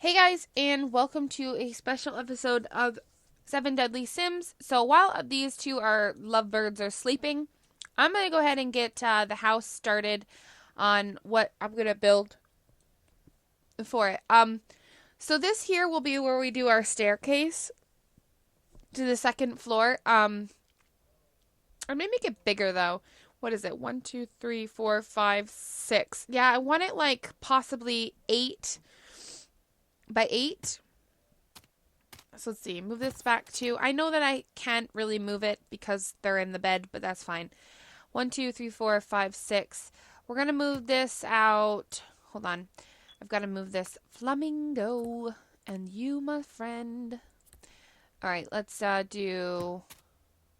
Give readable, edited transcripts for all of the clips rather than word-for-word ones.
Hey guys, and welcome to a special episode of Seven Deadly Sims. So while these two are lovebirds are sleeping, I'm gonna go ahead and get the house started on what I'm gonna build for it. So this here will be where we do our staircase to the second floor. I may make it bigger though. What is it? 1, 2, 3, 4, 5, 6. Yeah, I want it like possibly 8 by 8. So let's see, move this back to, I know that I can't really move it because they're in the bed, but that's fine. 1, 2, 3, 4, 5, 6. We're going to move this out. Hold on. I've got to move this flamingo and you, my friend. All right, let's do,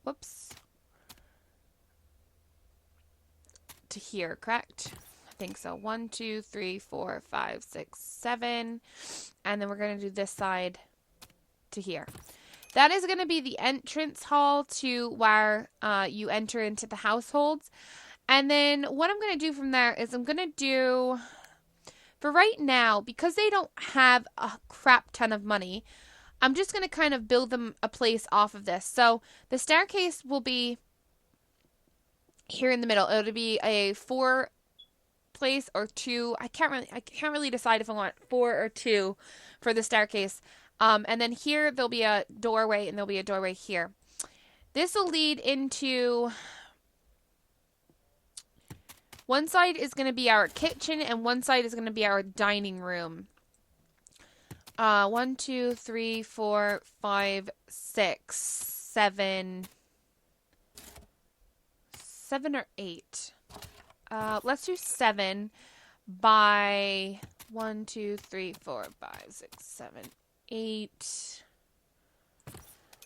whoops, to here, correct? I think so. 1, 2, 3, 4, 5, 6, 7. And then we're going to do this side to here. That is going to be the entrance hall to where you enter into the households. And then what I'm going to do from there is I'm going to do, for right now, because they don't have a crap ton of money, I'm just going to kind of build them a place off of this. So the staircase will be here in the middle. It'll be a 4 place or 2. I can't really decide if I want 4 or 2 for the staircase. And then here there'll be a doorway and there'll be a doorway here. This will lead into, one side is going to be our kitchen and one side is going to be our dining room. 1, 2, 3, 4, 5, 6, 7. 7 or 8. Let's do 7 by 1, 2, 3, 4, 5, 6, 7, 8.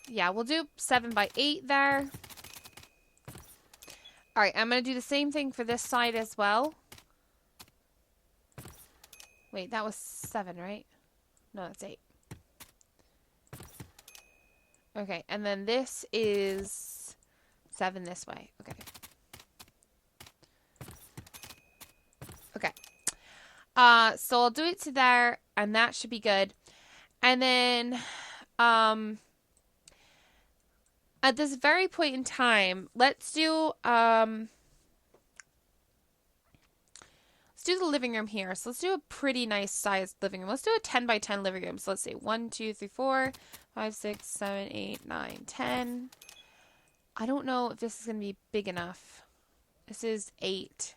Yeah, we'll do 7 by 8 there. All right, I'm going to do the same thing for this side as well. Wait, that was 7, right? No, that's 8. Okay, and then this is 7 this way. Okay. Okay. So I'll do it to there, and that should be good. And then, at this very point in time, let's do the living room here. So let's do a pretty nice sized living room. Let's do a 10 by 10 living room. So let's say 1, 2, 3, 4, 5, 6, 7, 8, 9, 10. I don't know if this is going to be big enough. This is 8.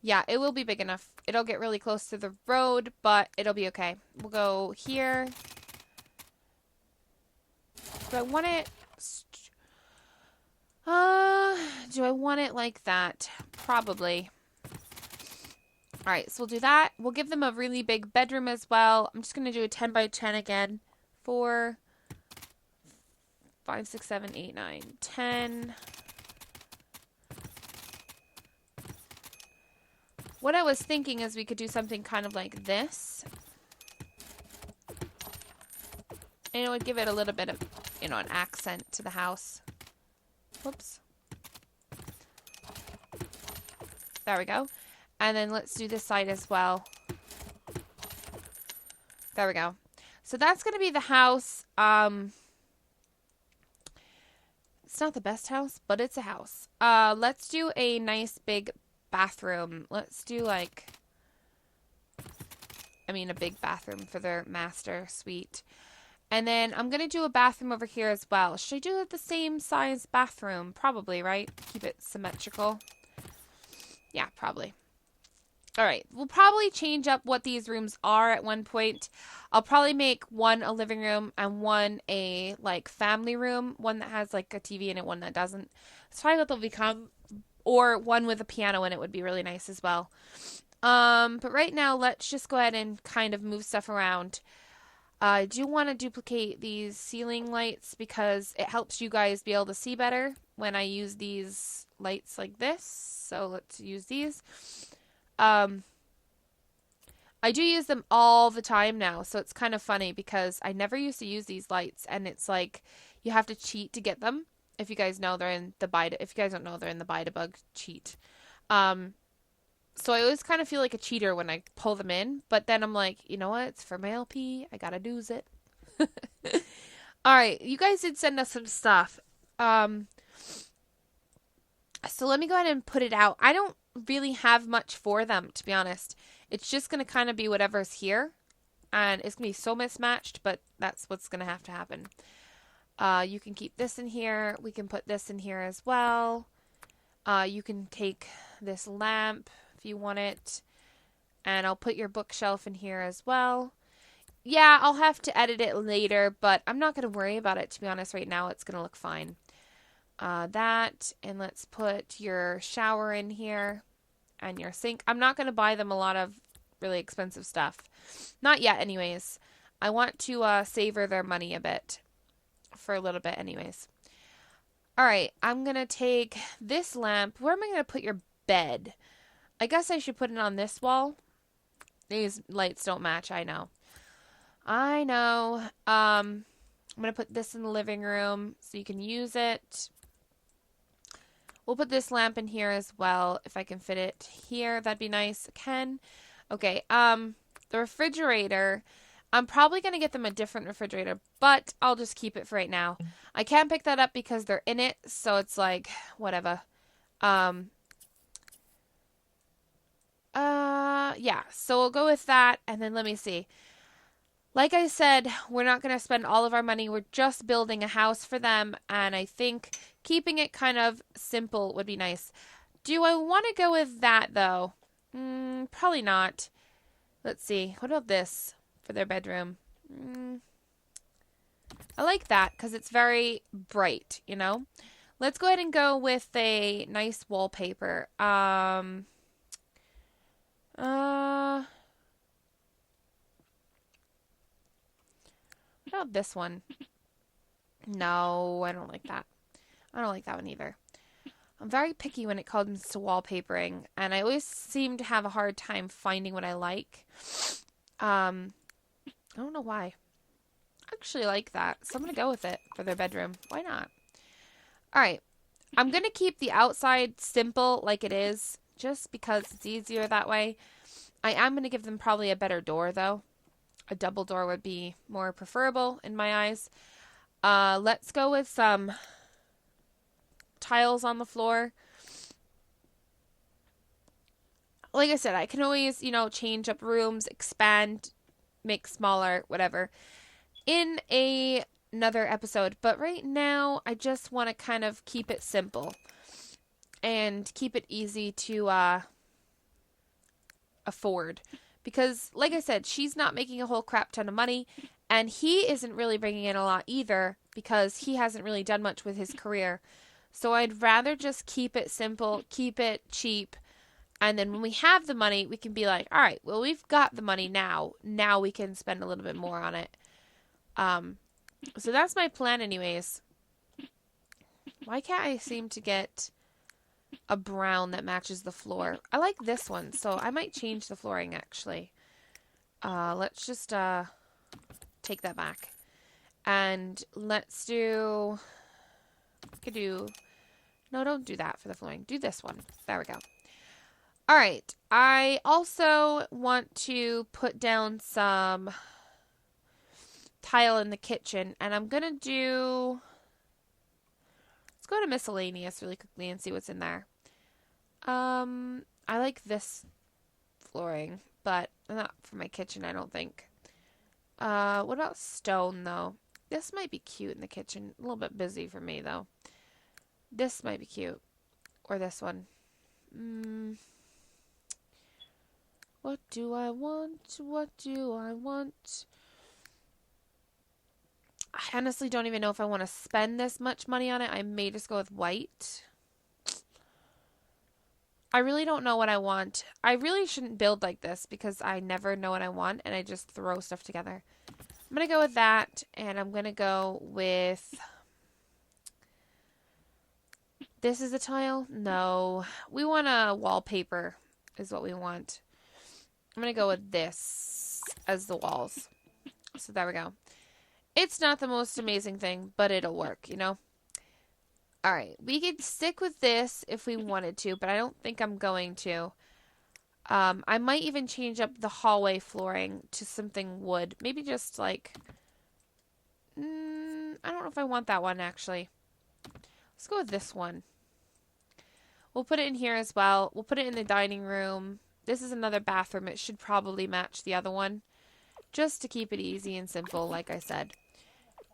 Yeah, it will be big enough. It'll get really close to the road, but it'll be okay. We'll go here. Do I want it? Do I want it like that? Probably. All right, so we'll do that. We'll give them a really big bedroom as well. I'm just going to do a 10 by 10 again. 4, 5, 6, 7, 8, 9, 10. What I was thinking is we could do something kind of like this. And it would give it a little bit of, an accent to the house. Whoops. There we go. And then let's do this side as well. There we go. So that's going to be the house. It's not the best house, but it's a house. Let's do a nice big bathroom. Let's do a big bathroom for their master suite. And then I'm going to do a bathroom over here as well. Should I do it the same size bathroom? Probably, right? Keep it symmetrical. Yeah, probably. All right. We'll probably change up what these rooms are at one point. I'll probably make one a living room and one a family room. One that has a TV in it, one that doesn't. It's probably what they'll become. Or one with a piano in it would be really nice as well. But right now, let's just go ahead and kind of move stuff around. I do want to duplicate these ceiling lights because it helps you guys be able to see better when I use these lights like this. So let's use these. I do use them all the time now, so it's kind of funny because I never used to use these lights, and it's like you have to cheat to get them. If you guys know they're in the if you guys don't know, they're in the buy to bug cheat. So I always kind of feel like a cheater when I pull them in, but then I'm like, you know what? It's for my LP. I gotta do it. All right, you guys did send us some stuff. So let me go ahead and put it out. I don't really have much for them, to be honest. It's just going to kind of be whatever's here. And it's going to be so mismatched, but that's what's going to happen. You can keep this in here. We can put this in here as well. You can take this lamp if you want it. And I'll put your bookshelf in here as well. Yeah, I'll have to edit it later, but I'm not going to worry about it, to be honest. Right now, it's going to look fine. That, and let's put your shower in here and your sink. I'm not going to buy them a lot of really expensive stuff. Not yet, anyways. I want to savor their money a bit. For a little bit, anyways. Alright, I'm going to take this lamp. Where am I going to put your bed? I guess I should put it on this wall. These lights don't match, I know. I'm going to put this in the living room so you can use it. We'll put this lamp in here as well. If I can fit it here, that'd be nice. Can. Okay, the refrigerator, I'm probably going to get them a different refrigerator, but I'll just keep it for right now. I can't pick that up because they're in it, so it's like, whatever. Yeah, so we'll go with that, and then let me see. Like I said, we're not going to spend all of our money. We're just building a house for them, and I think keeping it kind of simple would be nice. Do I want to go with that, though? Probably not. Let's see. What about this for their bedroom? I like that because it's very bright, you know? Let's go ahead and go with a nice wallpaper. What about this one? No, I don't like that. I don't like that one either. I'm very picky when it comes to wallpapering, and I always seem to have a hard time finding what I like. I don't know why. I actually like that, so I'm going to go with it for their bedroom. Why not? Alright, I'm going to keep the outside simple like it is, just because it's easier that way. I am going to give them probably a better door, though. A double door would be more preferable in my eyes. Let's go with some tiles on the floor. Like I said, I can always, change up rooms, expand, make smaller, whatever, in another episode. But right now, I just want to kind of keep it simple and keep it easy to afford. Because, like I said, she's not making a whole crap ton of money, and he isn't really bringing in a lot either because he hasn't really done much with his career. So I'd rather just keep it simple, keep it cheap, and then when we have the money, we can be like, all right, well, we've got the money now. Now we can spend a little bit more on it. So that's my plan anyways. Why can't I seem to get a brown that matches the floor? I like this one, so I might change the flooring actually. Let's just take that back. And let's do... No, don't do that for the flooring. Do this one. There we go. Alright, I also want to put down some tile in the kitchen, and I'm going to do... Let's go to miscellaneous really quickly and see what's in there. I like this flooring, but not for my kitchen, I don't think. What about stone, though? This might be cute in the kitchen. A little bit busy for me, though. This might be cute. Or this one. What do I want? What do I want? I honestly don't even know if I want to spend this much money on it. I may just go with white. I really don't know what I want. I really shouldn't build like this because I never know what I want and I just throw stuff together. I'm going to go with that, and I'm going to go with... This is a tile? No. We want a wallpaper is what we want. I'm going to go with this as the walls. So there we go. It's not the most amazing thing, but it'll work, Alright, we could stick with this if we wanted to, but I don't think I'm going to. I might even change up the hallway flooring to something wood. Maybe just like, I don't know if I want that one actually. Let's go with this one. We'll put it in here as well. We'll put it in the dining room. This is another bathroom. It should probably match the other one. Just to keep it easy and simple, like I said.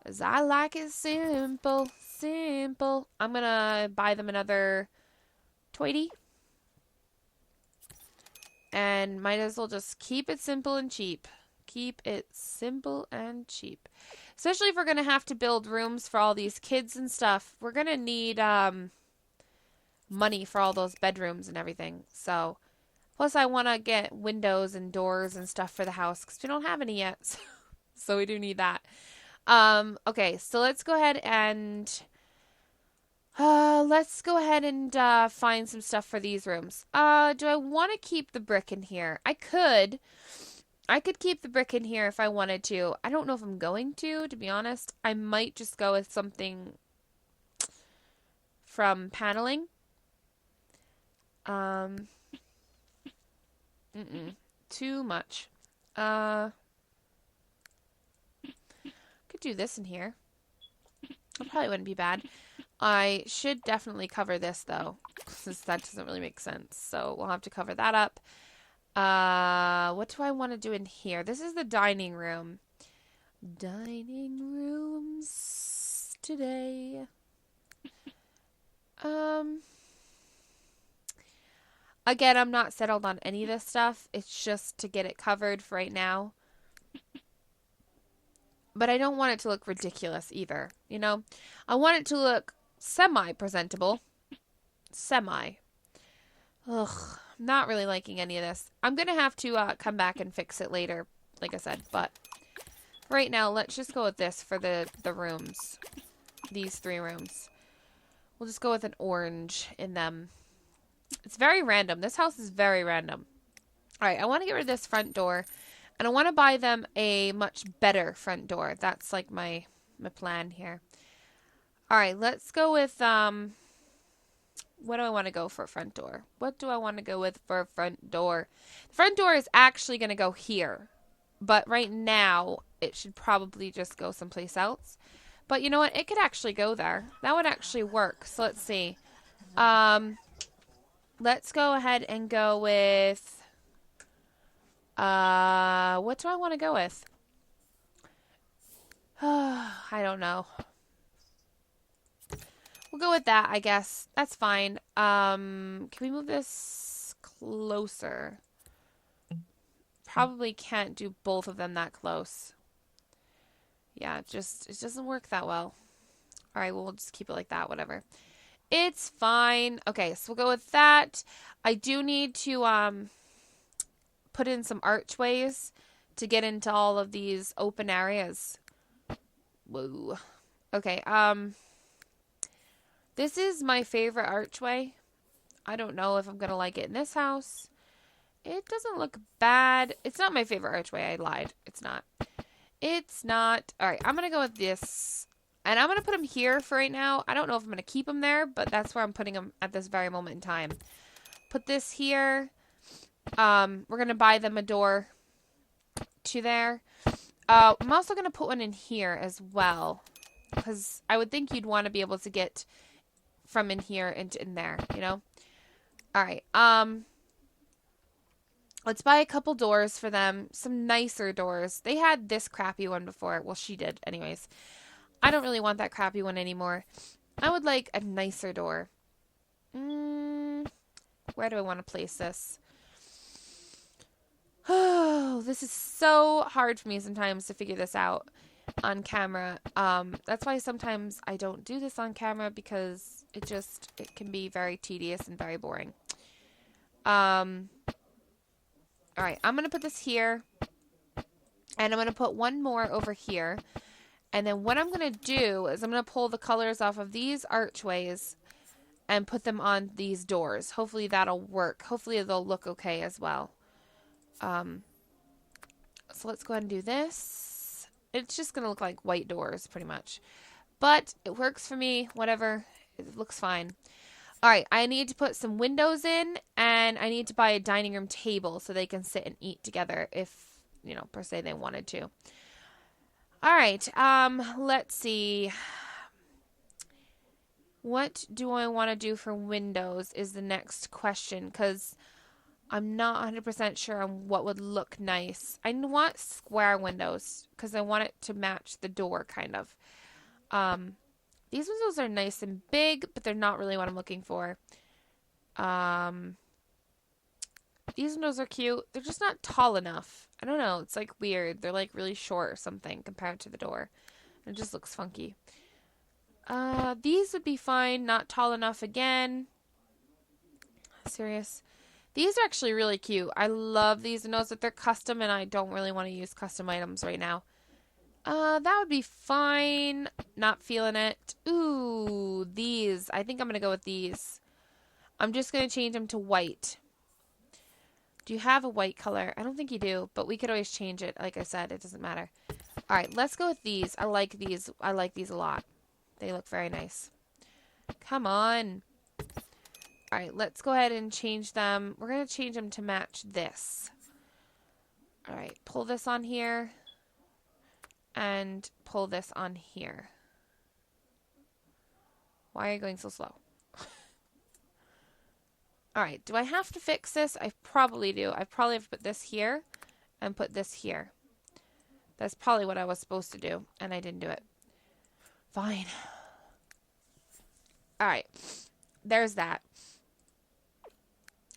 As I like it simple, simple. I'm going to buy them another toity. And might as well just keep it simple and cheap. Keep it simple and cheap. Especially if we're going to have to build rooms for all these kids and stuff. We're going to need money for all those bedrooms and everything. So, plus I want to get windows and doors and stuff for the house because we don't have any yet. So we do need that. Okay, so let's go ahead and find some stuff for these rooms. Do I want to keep the brick in here? I could keep the brick in here if I wanted to. I don't know if I'm going to be honest. I might just go with something from paneling. Too much. Could do this in here. It probably wouldn't be bad. I should definitely cover this though, since that doesn't really make sense. So we'll have to cover that up. What do I want to do in here? This is the dining room. Dining rooms today. Again, I'm not settled on any of this stuff. It's just to get it covered for right now. But I don't want it to look ridiculous either, you know? I want it to look semi-presentable. Semi. Ugh, not really liking any of this. I'm going to have to come back and fix it later, like I said. But right now, let's just go with this for the rooms. These 3 rooms. We'll just go with an orange in them. It's very random. This house is very random. Alright, I want to get rid of this front door. And I want to buy them a much better front door. That's like my plan here. Alright, let's go with, what do I want to go for front door? What do I want to go with for front door? The front door is actually going to go here. But right now, it should probably just go someplace else. But you know what? It could actually go there. That would actually work. So let's see. Let's go ahead and go with... what do I want to go with? I don't know. We'll go with that, I guess. That's fine. Can we move this closer? Probably can't do both of them that close. Yeah, it doesn't work that well. Alright, well, we'll just keep it like that, whatever. It's fine. Okay, so we'll go with that. I do need to, put in some archways to get into all of these open areas. Whoa. Okay, this is my favorite archway. I don't know if I'm going to like it in this house. It doesn't look bad. It's not my favorite archway. I lied. It's not. It's not. Alright, I'm going to go with this. And I'm going to put them here for right now. I don't know if I'm going to keep them there, but that's where I'm putting them at this very moment in time. Put this here. We're going to buy them a door to there. I'm also going to put one in here as well. Because I would think you'd want to be able to get from in here into in there, you know? Alright, let's buy a couple doors for them. Some nicer doors. They had this crappy one before. Well, she did anyways. I don't really want that crappy one anymore. I would like a nicer door. Where do I want to place this? Oh, this is so hard for me sometimes to figure this out on camera. That's why sometimes I don't do this on camera because it can be very tedious and very boring. Alright, I'm going to put this here. And I'm going to put one more over here. And then what I'm going to do is I'm going to pull the colors off of these archways and put them on these doors. Hopefully that'll work. Hopefully they'll look okay as well. So let's go ahead and do this. It's just going to look like white doors pretty much. But it works for me. Whatever. It looks fine. All right, I need to put some windows in, and I need to buy a dining room table so they can sit and eat together if, you know, per se they wanted to. All right, let's see. What do I want to do for windows is the next question, because I'm not 100% sure on what would look nice. I want square windows because I want it to match the door, kind of. These windows are nice and big, but they're not really what I'm looking for. These windows are cute. They're just not tall enough. I don't know. It's like weird. They're like really short or something compared to the door. It just looks funky. These would be fine. Not tall enough again. Serious. These are actually really cute. I love these windows, but they're custom, and I don't really want to use custom items right now. That would be fine. Not feeling it. Ooh, these. I think I'm going to go with these. I'm just going to change them to white. Do you have a white color? I don't think you do, but we could always change it. Like I said, it doesn't matter. All right, let's go with these. I like these. I like these a lot. They look very nice. Come on. All right, let's go ahead and change them. We're going to change them to match this. All right, pull this on here. And pull this on here. Why are you going so slow? Alright, do I have to fix this? I probably do. I probably have to put this here and put this here. That's probably what I was supposed to do, and I didn't do it. Fine. Alright, there's that.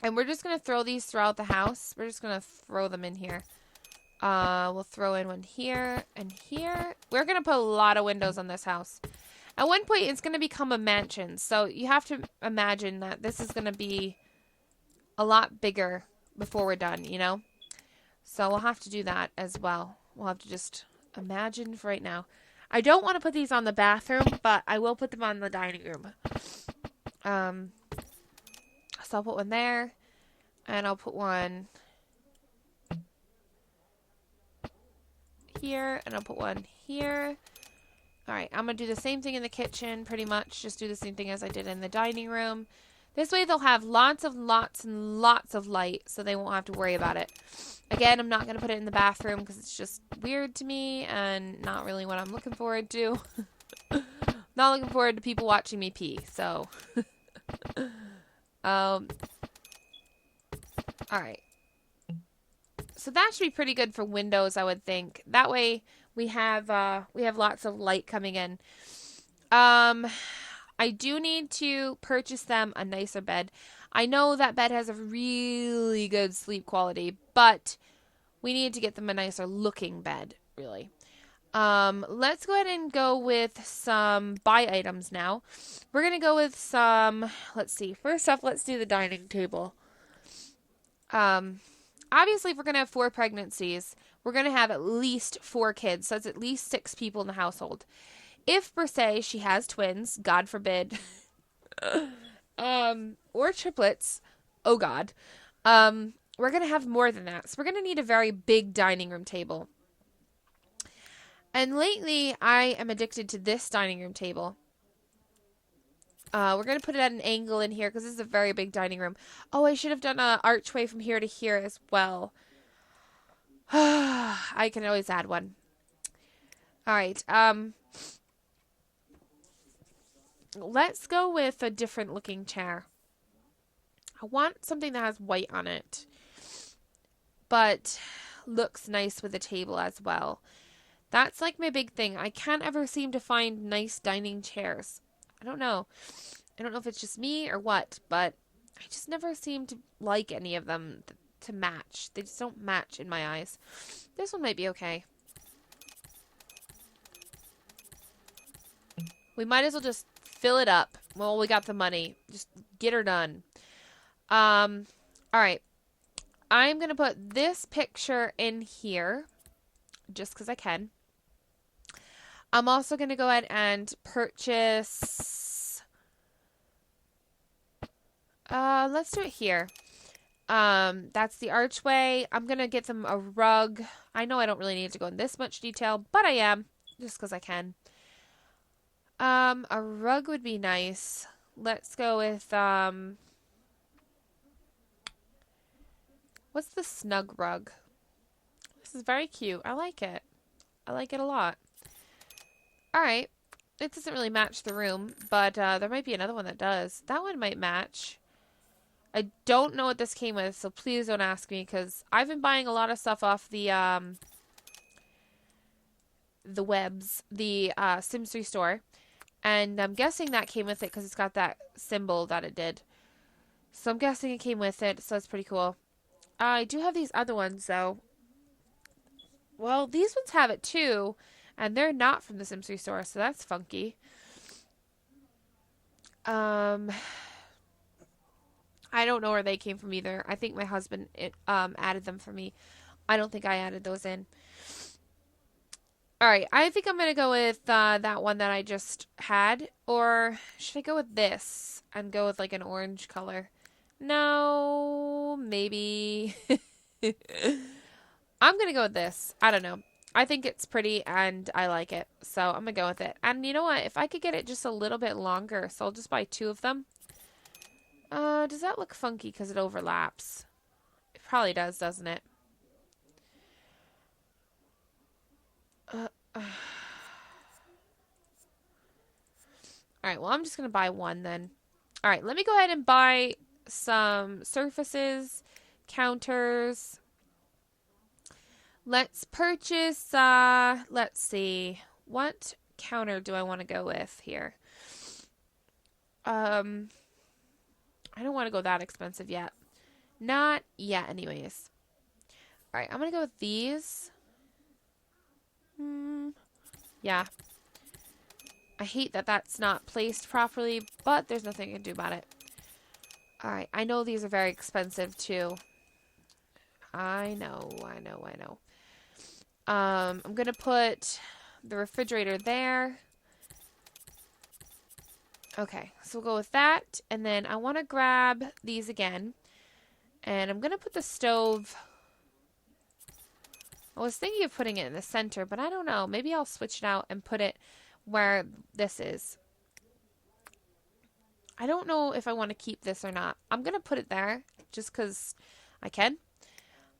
And we're just going to throw these throughout the house. We're just going to throw them in here. We'll throw in one here and here. We're going to put a lot of windows on this house. At one point, it's going to become a mansion. So you have to imagine that this is going to be a lot bigger before we're done, you know? So we'll have to do that as well. We'll have to just imagine for right now. I don't want to put these on the bathroom, but I will put them on the dining room. So I'll put one there, and I'll put one here, and I'll put one here. Alright, I'm going to do the same thing in the kitchen, pretty much. Just do the same thing as I did in the dining room. This way they'll have lots and lots of light, so they won't have to worry about it. Again, I'm not going to put it in the bathroom because it's just weird to me and not really what I'm looking forward to. Not looking forward to people watching me pee, so. Alright. So that should be pretty good for windows, I would think. That way we have lots of light coming in. I do need to purchase them a nicer bed. I know that bed has a really good sleep quality, but we need to get them a nicer looking bed, really. Let's go ahead and go with some buy items now. We're going to go with some, let's see. First off, let's do the dining table. Obviously, if we're going to have 4 pregnancies, we're going to have at least 4 kids. So that's at least 6 people in the household. If, per se, she has twins, God forbid, or triplets, oh God, we're going to have more than that. So we're going to need a very big dining room table. And lately, I am addicted to this dining room table. We're going to put it at an angle in here because this is a very big dining room. Oh, I should have done an archway from here to here as well. I can always add one. All right. Let's go with a different looking chair. I want something that has white on it, but looks nice with a table as well. That's like my big thing. I can't ever seem to find nice dining chairs. I don't know. I don't know if it's just me or what, but I just never seem to like any of them to match. They just don't match in my eyes. This one might be okay. We might as well just fill it up. Well, we got the money. Just get her done. Alright. I'm going to put this picture in here just because I can. I'm also going to go ahead and purchase... let's do it here. That's the archway. I'm going to get them a rug. I know I don't really need to go in this much detail, but I am, just because I can. A rug would be nice. let's go with, what's the snug rug? This is very cute. I like it. I like it a lot. All right. It doesn't really match the room, but there might be another one that does. That one might match. I don't know what this came with, so please don't ask me, because I've been buying a lot of stuff off the webs, the Sims 3 store, and I'm guessing that came with it because it's got that symbol that it did. So I'm guessing it came with it, so that's pretty cool. I do have these other ones, though. Well, these ones have it, too, and they're not from the Sims 3 store, so that's funky. I don't know where they came from either. I think my husband added them for me. I don't think I added those in. All right, I think I'm going to go with that one that I just had. Or should I go with this and go with like an orange color? No, maybe. I'm going to go with this. I don't know. I think it's pretty and I like it. So I'm going to go with it. And you know what? If I could get it just a little bit longer, so I'll just buy 2 of them. Does that look funky because it overlaps? It probably does, doesn't it? Alright, well, I'm just going to buy 1 then. Alright, let me go ahead and buy some surfaces, counters. Let's purchase, let's see. What counter do I want to go with here? I don't want to go that expensive yet. Not yet, anyways. Alright, I'm going to go with these. Yeah. I hate that that's not placed properly, but there's nothing I can do about it. Alright, I know these are very expensive, too. I know. I'm going to put the refrigerator there. Okay, so we'll go with that. And then I want to grab these again. And I'm going to put the stove... I was thinking of putting it in the center, but I don't know. Maybe I'll switch it out and put it where this is. I don't know if I want to keep this or not. I'm going to put it there just because I can.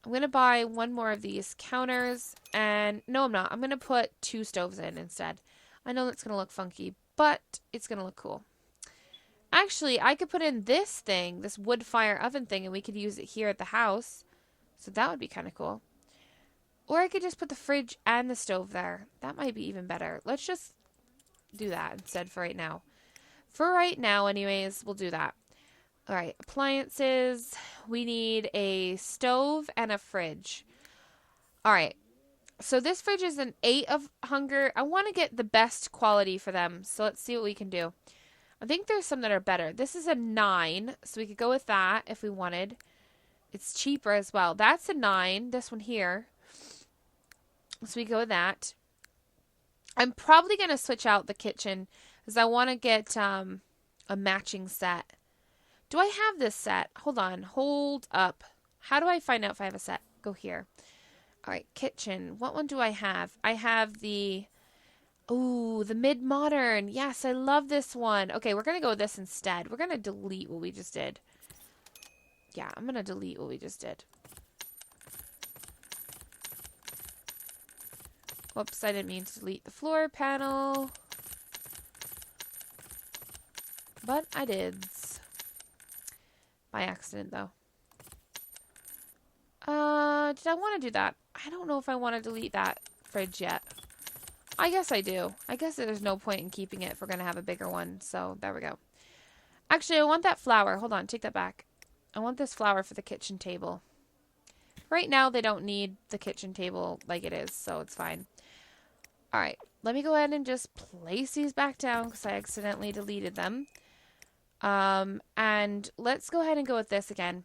I'm going to buy 1 more of these counters. And no, I'm not. I'm going to put 2 stoves in instead. I know that's going to look funky, but it's going to look cool. Actually, I could put in this thing, this wood fire oven thing, and we could use it here at the house. So that would be kind of cool. Or I could just put the fridge and the stove there. That might be even better. Let's just do that instead for right now. For right now, anyways, we'll do that. All right, appliances. We need a stove and a fridge. All right. So this fridge is an 8 of hunger. I want to get the best quality for them. So let's see what we can do. I think there's some that are better. This is a 9, so we could go with that if we wanted. It's cheaper as well. That's a 9, this one here. So we go with that. I'm probably going to switch out the kitchen because I want to get a matching set. Do I have this set? Hold on. Hold up. How do I find out if I have a set? Go here. All right, kitchen. What one do I have? I have the... Ooh, the mid-modern. Yes, I love this one. Okay, we're going to go with this instead. We're going to delete what we just did. Yeah, I'm going to delete what we just did. Whoops, I didn't mean to delete the floor panel. But I did. By accident, though. Did I want to do that? I don't know if I want to delete that fridge yet. I guess I do. I guess there's no point in keeping it if we're going to have a bigger one. So, there we go. Actually, I want that flower. Hold on, take that back. I want this flower for the kitchen table. Right now, they don't need the kitchen table like it is, so it's fine. Alright, let me go ahead and just place these back down because I accidentally deleted them. And let's go ahead and go with this again.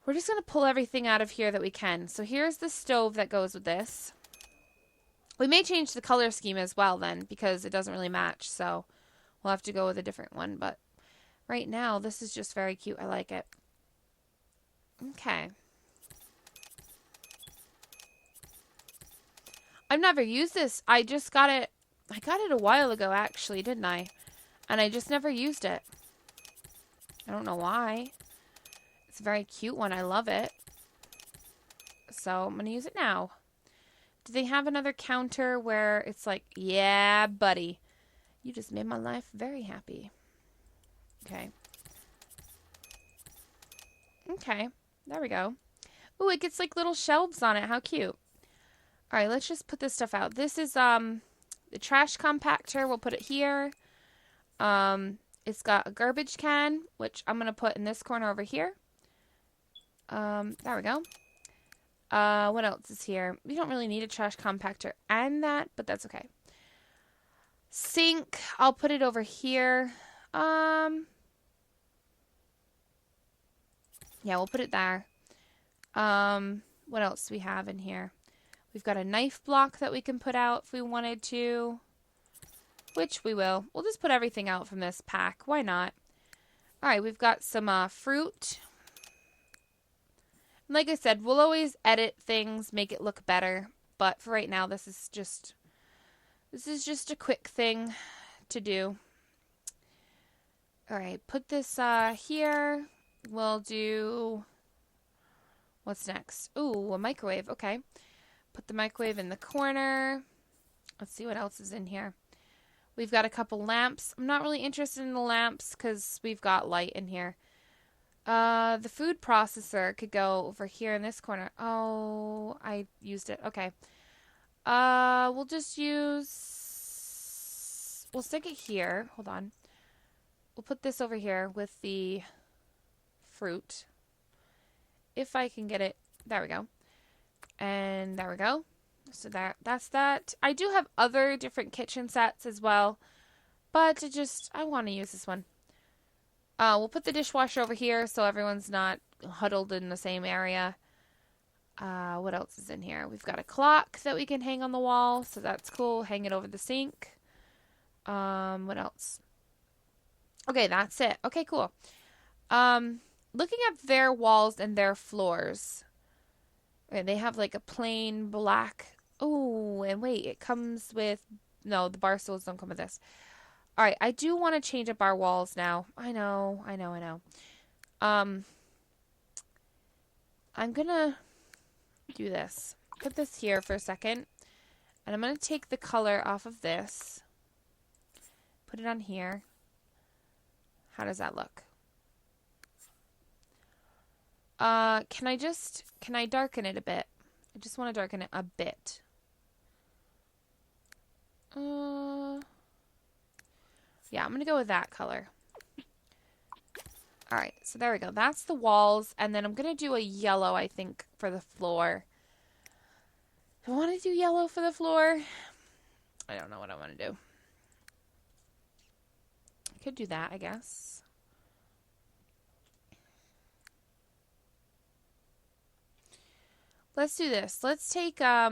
We're just going to pull everything out of here that we can. So here's the stove that goes with this. We may change the color scheme as well then because it doesn't really match. So we'll have to go with a different one. But right now, this is just very cute. I like it. Okay. I've never used this. I just got it. I got it a while ago, actually, didn't I? And I just never used it. I don't know why. It's a very cute one. I love it. So I'm going to use it now. Do they have another counter where it's like, yeah, buddy, you just made my life very happy. Okay. Okay. There we go. Ooh, it gets like little shelves on it. How cute. All right, let's just put this stuff out. This is the trash compactor. We'll put it here. It's got a garbage can, which I'm going to put in this corner over here. There we go. What else is here? We don't really need a trash compactor and that, but that's okay. Sink, I'll put it over here. Yeah, we'll put it there. What else do we have in here? We've got a knife block that we can put out if we wanted to, which we will. We'll just put everything out from this pack. Why not? All right, we've got some fruit. Like I said, we'll always edit things, make it look better. But for right now, this is just a quick thing to do. All right, put this here. We'll do, what's next? Ooh, a microwave. Okay. Put the microwave in the corner. Let's see what else is in here. We've got a couple lamps. I'm not really interested in the lamps because we've got light in here. The food processor could go over here in this corner. Oh, I used it. Okay. We'll just use... We'll stick it here. Hold on. We'll put this over here with the fruit. If I can get it. There we go. And there we go. So that's that. I do have other different kitchen sets as well. But I want to use this one. We'll put the dishwasher over here so everyone's not huddled in the same area. What else is in here? We've got a clock that we can hang on the wall, so that's cool. Hang it over the sink. What else? Okay, that's it. Okay, cool. Looking at their walls and their floors. Okay, they have like a plain black. Oh, and wait, it comes with... No, the bar stools don't come with this. All right, I do want to change up our walls now. I know. I'm going to do this. Put this here for a second. And I'm going to take the color off of this. Put it on here. How does that look? Can I darken it a bit? I just want to darken it a bit. Yeah, I'm going to go with that color. All right, so there we go. That's the walls. And then I'm going to do a yellow, I think, for the floor. Do I want to do yellow for the floor? I don't know what I want to do. I could do that, I guess. Let's do this. Let's take, I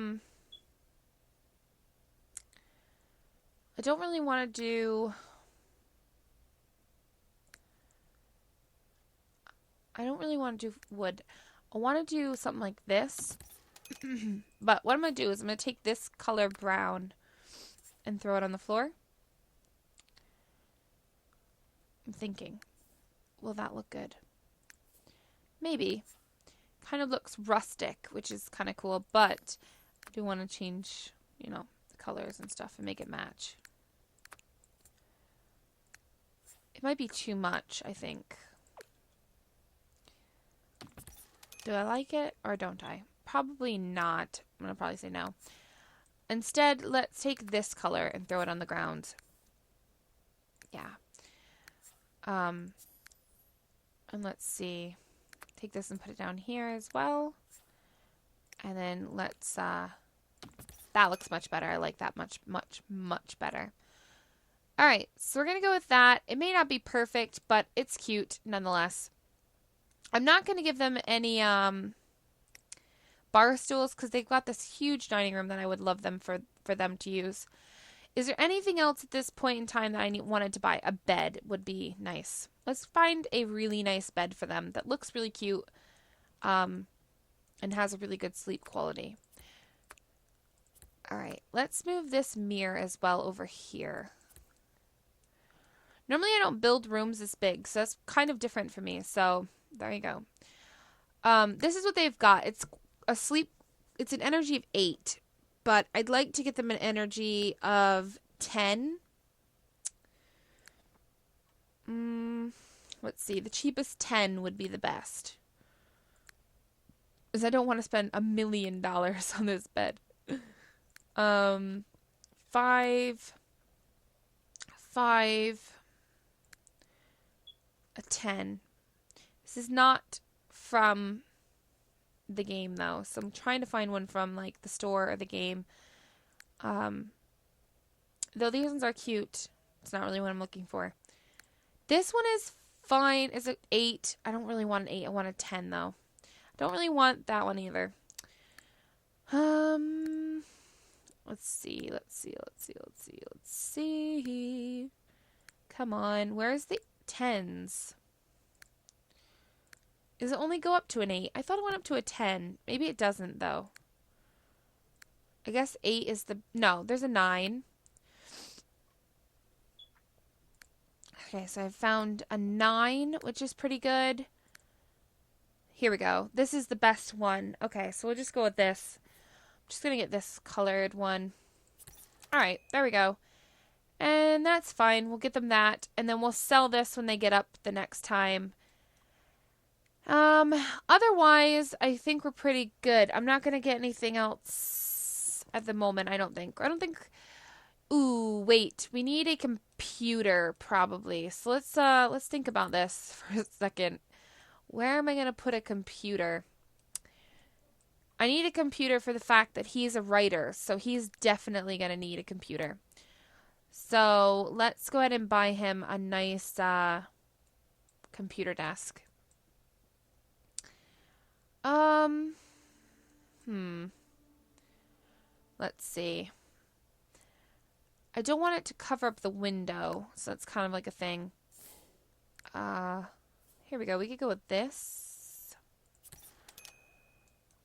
don't really want to do... I don't really want to do wood. I want to do something like this. But what I'm going to do is I'm going to take this color brown and throw it on the floor. I'm thinking, will that look good? Maybe. Kind of looks rustic, which is kind of cool, but I do want to change, you know, the colors and stuff and make it match. It might be too much, I think. Do I like it or don't I? Probably not. I'm going to probably say no. Instead, let's take this color and throw it on the ground. Yeah. And let's see. Take this and put it down here as well. And then let's, that looks much better. I like that much better. All right, so we're going to go with that. It may not be perfect, but it's cute nonetheless. I'm not going to give them any bar stools because they've got this huge dining room that I would love them for them to use. Is there anything else at this point in time that I wanted to buy? A bed would be nice. Let's find a really nice bed for them that looks really cute and has a really good sleep quality. All right, let's move this mirror as well over here. Normally I don't build rooms this big, so that's kind of different for me. So there you go. This is what they've got. It's it's an energy of 8, but I'd like to get them an energy of 10. Let's see. The cheapest 10 would be the best. Because I don't want to spend $1 million on this bed. 5, a 10. This is not from the game though, so I'm trying to find one from like the store or the game. Though these ones are cute, it's not really what I'm looking for. This one is fine. It's an 8. I don't really want an 8. I want a 10 though. I don't really want that one either. Let's see. Come on, where's the 10s? Does it only go up to an 8? I thought it went up to a 10. Maybe it doesn't, though. I guess 8 is the... No, there's a 9. Okay, so I've found a 9, which is pretty good. Here we go. This is the best one. Okay, so we'll just go with this. I'm just going to get this colored one. Alright, there we go. And that's fine. We'll get them that. And then we'll sell this when they get up the next time. Otherwise, I think we're pretty good. I'm not going to get anything else at the moment, I don't think. Ooh, wait. We need a computer, probably. So let's think about this for a second. Where am I going to put a computer? I need a computer for the fact that he's a writer, so he's definitely going to need a computer. So let's go ahead and buy him a nice computer desk. Let's see. I don't want it to cover up the window, so that's kind of like a thing. Here we go. We could go with this.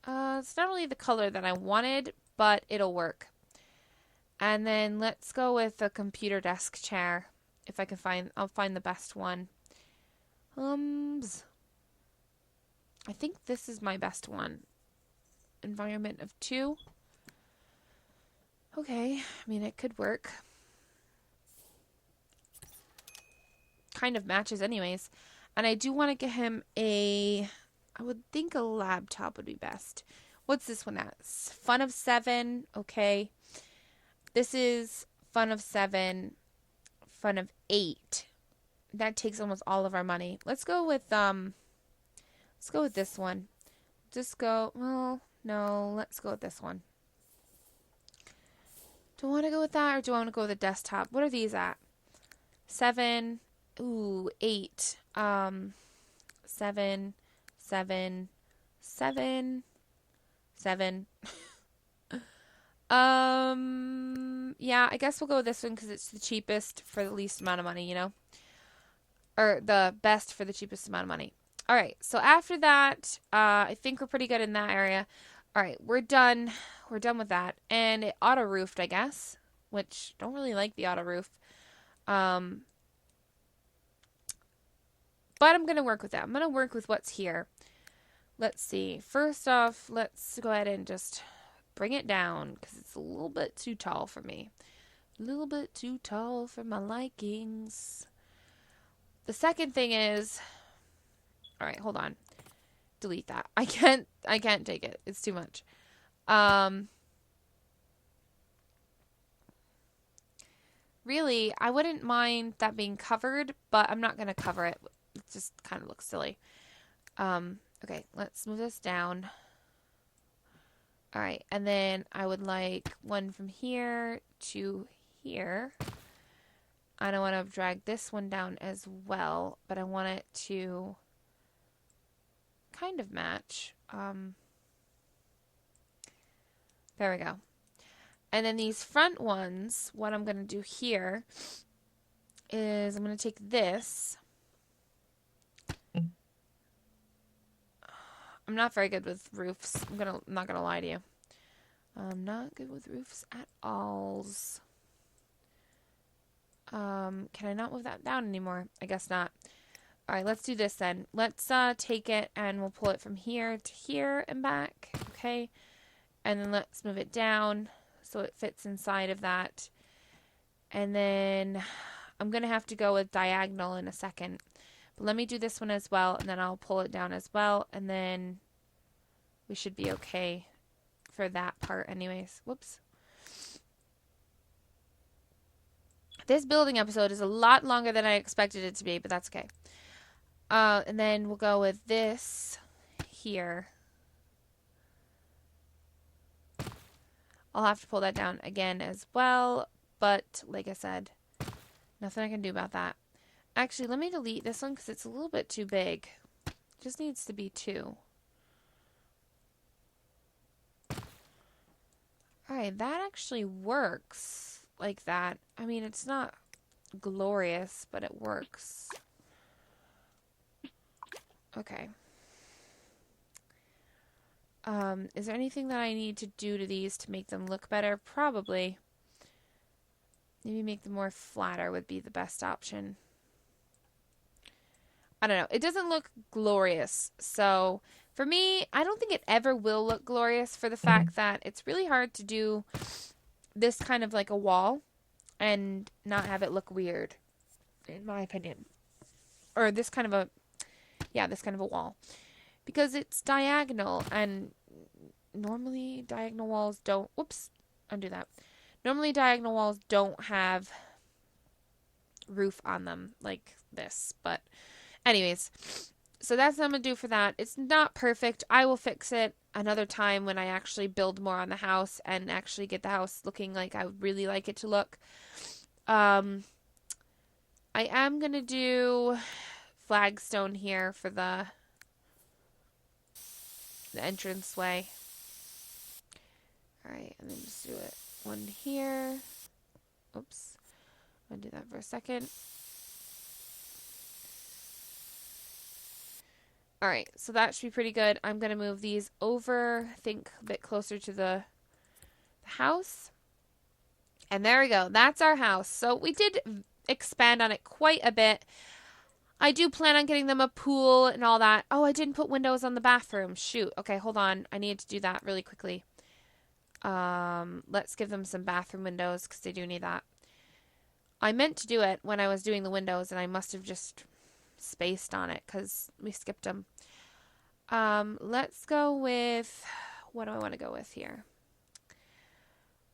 It's not really the color that I wanted, but it'll work. And then let's go with a computer desk chair. If I can I'll find the best one. I think this is my best one. Environment of 2. Okay, I mean, it could work. Kind of matches anyways. And I do want to get him I would think a laptop would be best. What's this one at? Fun of 7. Okay. This is fun of 7. Fun of 8. That takes almost all of our money. Let's go with this one. Well, no, let's go with this one. Do I want to go with that or do I want to go with the desktop? What are these at? 7. Ooh, 8. 7. Yeah, I guess we'll go with this one because it's the cheapest for the least amount of money, you know? Or the best for the cheapest amount of money. All right, so after that, I think we're pretty good in that area. All right, we're done. We're done with that. And it auto-roofed, I guess, which don't really like the auto-roof. But I'm going to work with that. I'm going to work with what's here. Let's see. First off, let's go ahead and just bring it down because it's a little bit too tall for me. A little bit too tall for my likings. The second thing is... All right, hold on. Delete that. I can't take it. It's too much. Really, I wouldn't mind that being covered, but I'm not going to cover it. It just kind of looks silly. Okay, let's move this down. All right, and then I would like one from here to here. And I want to drag this one down as well, but I want it to kind of match. There we go. And then these front ones, what I'm going to do here is I'm going to take this. I'm not very good with roofs. I'm not gonna lie to you. I'm not good with roofs at all. Can I not move that down anymore? I guess not. All right, let's do this then. Let's take it and we'll pull it from here to here and back. Okay. And then let's move it down so it fits inside of that. And then I'm going to have to go with diagonal in a second. But let me do this one as well, and then I'll pull it down as well, and then we should be okay for that part anyways. Whoops. This building episode is a lot longer than I expected it to be, but that's okay. And then we'll go with this here. I'll have to pull that down again as well, but like I said, nothing I can do about that. Actually, let me delete this one because it's a little bit too big. It just needs to be 2. Alright, that actually works like that. I mean, it's not glorious, but it works. Okay. Is there anything that I need to do to these to make them look better? Probably. Maybe make them more flatter would be the best option. I don't know. It doesn't look glorious. So for me, I don't think it ever will look glorious for the fact that it's really hard to do this kind of like a wall and not have it look weird, in my opinion. Or this kind of a, yeah, this kind of a wall. Because it's diagonal, and normally diagonal walls don't, whoops, undo that. Normally diagonal walls don't have roof on them like this, but anyways, so that's what I'm going to do for that. It's not perfect. I will fix it another time when I actually build more on the house and actually get the house looking like I would really like it to look. I am going to do flagstone here for the entranceway. Alright, and then just do it. One here. Oops. I'm going to do that for a second. Alright, so that should be pretty good. I'm going to move these over, I think, a bit closer to the house. And there we go. That's our house. So we did expand on it quite a bit. I do plan on getting them a pool and all that. Oh, I didn't put windows on the bathroom. Shoot. Okay, hold on. I need to do that really quickly. Let's give them some bathroom windows because they do need that. I meant to do it when I was doing the windows, and I must have just spaced on it because we skipped them. Let's go with, what do I want to go with here?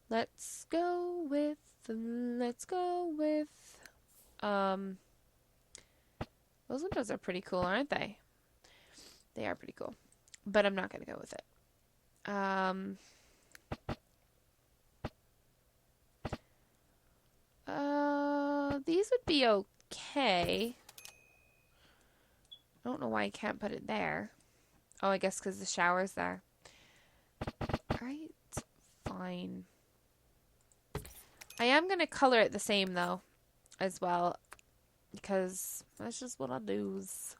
Let's go with, those windows are pretty cool, aren't they? They are pretty cool. But I'm not going to go with it. These would be okay. I don't know why I can't put it there. Oh, I guess because the shower's there. Alright, fine. I am going to color it the same, though, as well. Because that's just what I do's.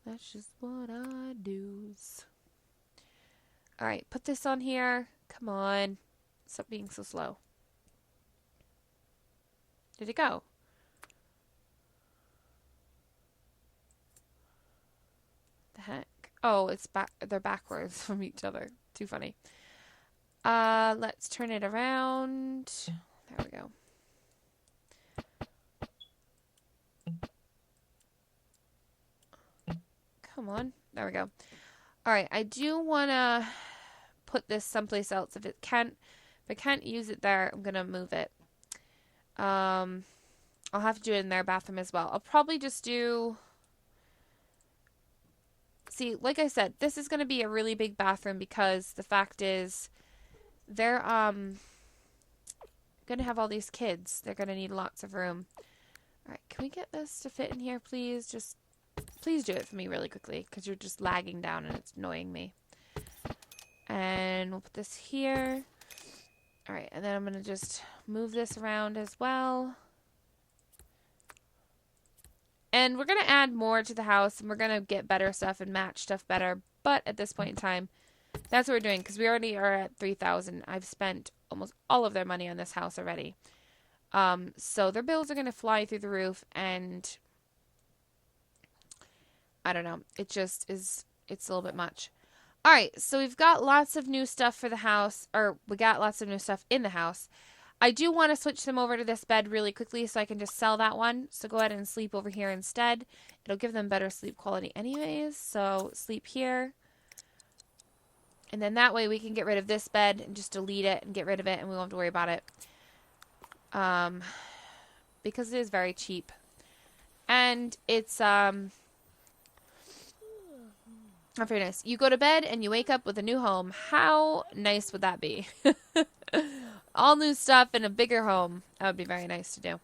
That's just what I do's. Alright, put this on here. Come on. Stop being so slow. Did it go? The heck? Oh, it's back. They're backwards from each other. Too funny. Let's turn it around. There we go. Come on. There we go. Alright, I do want to put this someplace else. If I can't use it there, I'm going to move it. I'll have to do it in their bathroom as well. I'll probably just do... See, like I said, this is going to be a really big bathroom because the fact is they're going to have all these kids. They're going to need lots of room. Alright, can we get this to fit in here, please? Just... Please do it for me really quickly because you're just lagging down and it's annoying me. And we'll put this here. Alright, and then I'm going to just move this around as well. And we're going to add more to the house and we're going to get better stuff and match stuff better. But at this point in time, that's what we're doing because we already are at 3,000. I've spent almost all of their money on this house already. So their bills are going to fly through the roof, and I don't know. It just is, it's a little bit much. All right, so we've got lots of new stuff for the house, or we got lots of new stuff in the house. I do want to switch them over to this bed really quickly so I can just sell that one. So go ahead and sleep over here instead. It'll give them better sleep quality anyways. So sleep here. And then that way we can get rid of this bed and just delete it and get rid of it, and we won't have to worry about it. Because it is very cheap. And it's, not very nice. You go to bed and you wake up with a new home. How nice would that be? All new stuff in a bigger home. That would be very nice to do. All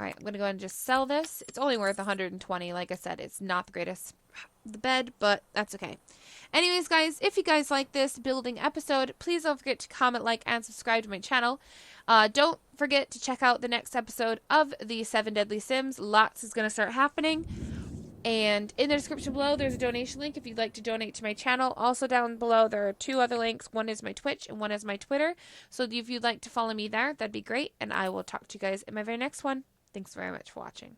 right, I'm going to go ahead and just sell this. It's only worth 120. Like I said, it's not the greatest, the bed, but that's okay. Anyways, guys, if you guys like this building episode, please don't forget to comment, like, and subscribe to my channel. Don't forget to check out the next episode of the 7 Deadly Sims. Lots is going to start happening. And in the description below, there's a donation link if you'd like to donate to my channel. Also down below, there are 2 other links. One is my Twitch and one is my Twitter. So if you'd like to follow me there, that'd be great. And I will talk to you guys in my very next one. Thanks very much for watching.